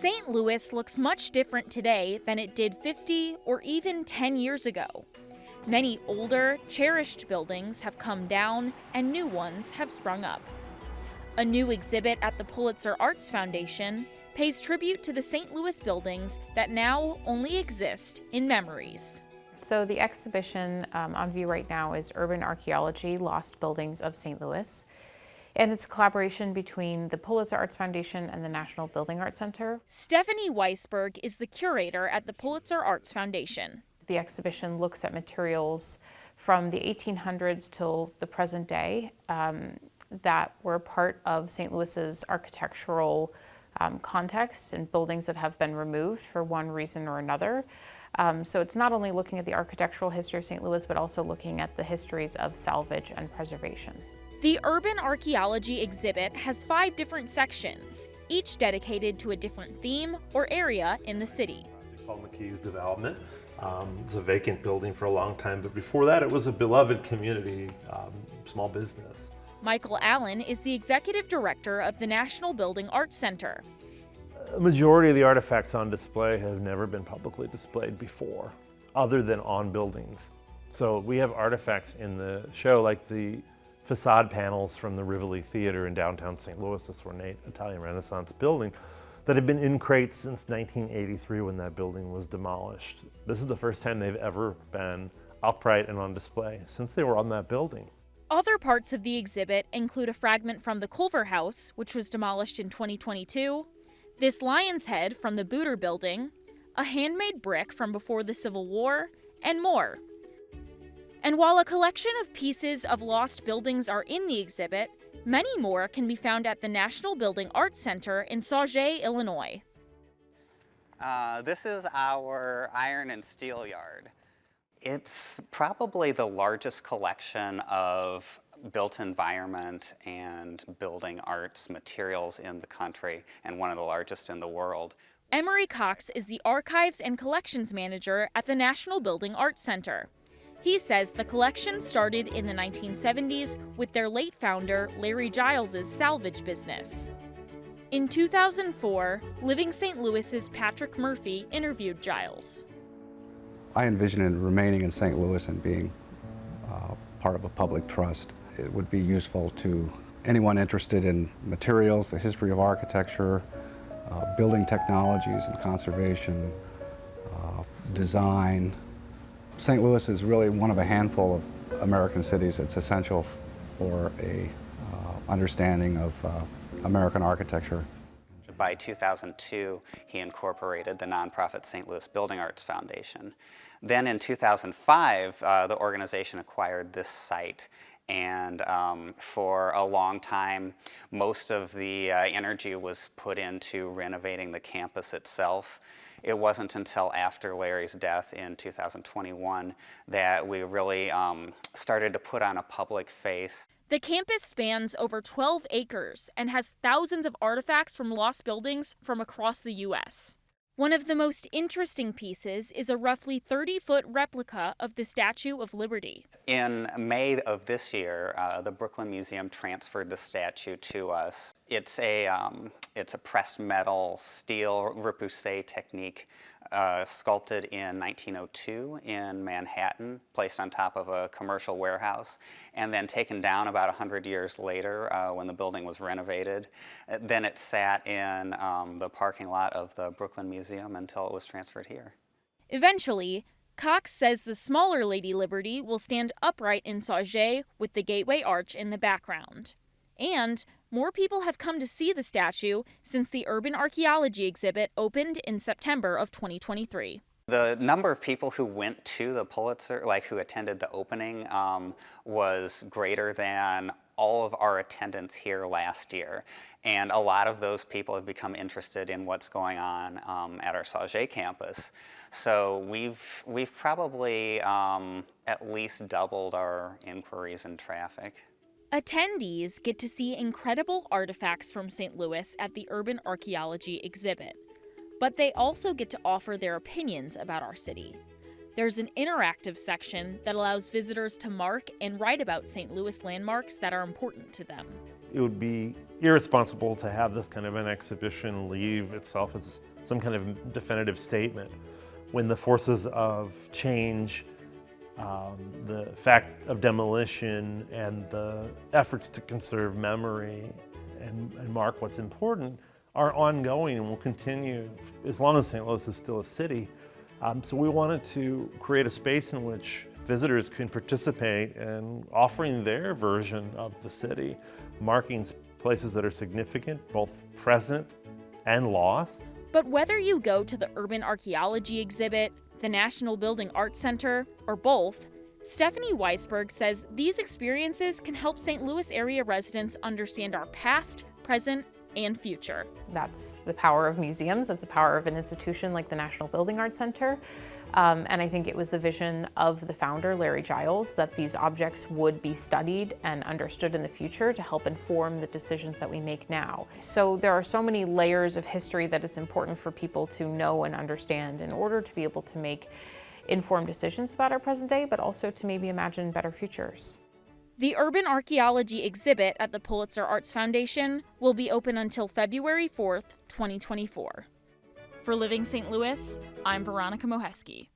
St. Louis looks much different today than it did 50 or even 10 years ago. Many older, cherished buildings have come down and new ones have sprung up. A new exhibit at the Pulitzer Arts Foundation pays tribute to the St. Louis buildings that now only exist in memories. So the exhibition on view right now is Urban Archaeology, Lost Buildings of St. Louis. And it's a collaboration between the Pulitzer Arts Foundation and the National Building Arts Center. Stephanie Weisberg is the curator at the Pulitzer Arts Foundation. The exhibition looks at materials from the 1800s till the present day that were part of St. Louis's architectural context and buildings that have been removed for one reason or another. So it's not only looking at the architectural history of St. Louis, but also looking at the histories of salvage and preservation. The Urban Archaeology exhibit has 5 different sections, each dedicated to a different theme or area in the city. Paul McKee's development. It's a vacant building for a long time, but before that it was a beloved community, small business. Michael Allen is the executive director of the National Building Arts Center. A majority of the artifacts on display have never been publicly displayed before, other than on buildings. So we have artifacts in the show like the facade panels from the Rivoli Theater in downtown St. Louis, this ornate Italian Renaissance building, that have been in crates since 1983 when that building was demolished. This is the first time they've ever been upright and on display since they were on that building. Other parts of the exhibit include a fragment from the Culver House, which was demolished in 2022, this lion's head from the Booter Building, a handmade brick from before the Civil War, and more. And while a collection of pieces of lost buildings are in the exhibit, many more can be found at the National Building Arts Center in Sauget, Illinois. This is our iron and steel yard. It's probably the largest collection of built environment and building arts materials in the country, and one of the largest in the world. Emery Cox is the Archives and Collections Manager at the National Building Arts Center. He says the collection started in the 1970s with their late founder, Larry Giles's salvage business. In 2004, Living St. Louis's Patrick Murphy interviewed Giles. I envision it remaining in St. Louis and being part of a public trust. It would be useful to anyone interested in materials, the history of architecture, building technologies and conservation, design. St. Louis is really one of a handful of American cities that's essential for a understanding of American architecture. By 2002, he incorporated the nonprofit St. Louis Building Arts Foundation. Then in 2005, the organization acquired this site, and for a long time, most of the energy was put into renovating the campus itself. It wasn't until after Larry's death in 2021 that we really started to put on a public face. The campus spans over 12 acres and has thousands of artifacts from lost buildings from across the U.S. One of the most interesting pieces is a roughly 30-foot replica of the Statue of Liberty. In May of this year, the Brooklyn Museum transferred the statue to us. It's a pressed metal steel repoussé technique sculpted in 1902 in Manhattan, placed on top of a commercial warehouse, and then taken down about 100 years later when the building was renovated. Then it sat in the parking lot of the Brooklyn Museum until it was transferred here. Eventually, Cox says the smaller Lady Liberty will stand upright in Sauget with the Gateway Arch in the background. And more people have come to see the statue since the Urban Archaeology exhibit opened in September of 2023. The number of people who went to the Pulitzer, who attended the opening, was greater than all of our attendance here last year. And a lot of those people have become interested in what's going on at our Sauget campus. So we've probably at least doubled our inquiries and traffic. Attendees get to see incredible artifacts from St. Louis at the Urban Archaeology exhibit, but they also get to offer their opinions about our city. There's an interactive section that allows visitors to mark and write about St. Louis landmarks that are important to them. It would be irresponsible to have this kind of an exhibition leave itself as some kind of definitive statement. When the forces of change, the fact of demolition, and the efforts to conserve memory and mark what's important are ongoing and will continue as long as St. Louis is still a city. So we wanted to create a space in which visitors can participate in offering their version of the city, marking places that are significant, both present and lost. But whether you go to the Urban Archaeology exhibit, the National Building Arts Center, or both, Stephanie Weisberg says these experiences can help St. Louis area residents understand our past, present, and future. That's the power of museums. That's the power of an institution like the National Building Arts Center. And I think it was the vision of the founder, Larry Giles, that these objects would be studied and understood in the future to help inform the decisions that we make now. So there are so many layers of history that it's important for people to know and understand in order to be able to make informed decisions about our present day, but also to maybe imagine better futures. The Urban Archaeology exhibit at the Pulitzer Arts Foundation will be open until February 4th, 2024. For Living St. Louis, I'm Veronica Moheski.